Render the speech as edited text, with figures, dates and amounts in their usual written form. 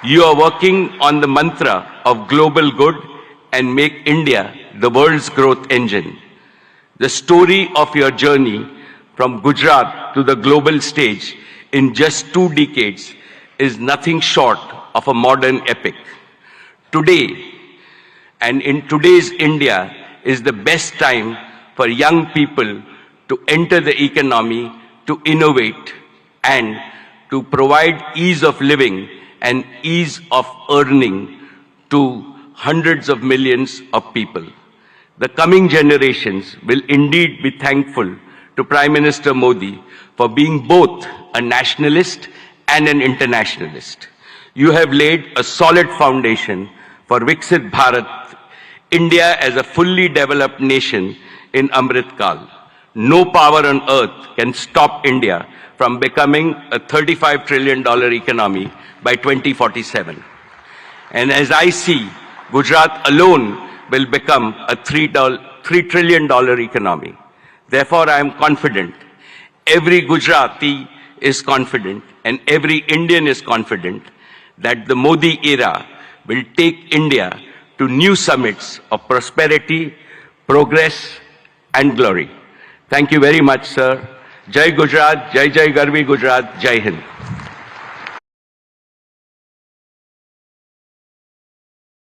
You are working on the mantra of global good and make India the world's growth engine. The story of your journey from Gujarat to the global stage in just 2 decades is nothing short of a modern epic. Today, and in today's India, is the best time for young people to enter the economy, to innovate, and to provide ease of living and ease of earning to hundreds of millions of people. The coming generations will indeed be thankful to Prime Minister Modi for being both a nationalist and an internationalist. You have laid a solid foundation for Viksit Bharat, India as a fully developed nation in Amrit Kal. No power on earth can stop India from becoming a $35 trillion economy by 2047. And as I see, Gujarat alone will become a $3 trillion economy. Therefore, I am confident, every Gujarati is confident, and every Indian is confident that the Modi era will take India to new summits of prosperity, progress, and glory. Thank you very much, sir. Jai Gujarat, Jai Jai Garvi Gujarat, Jai Hind.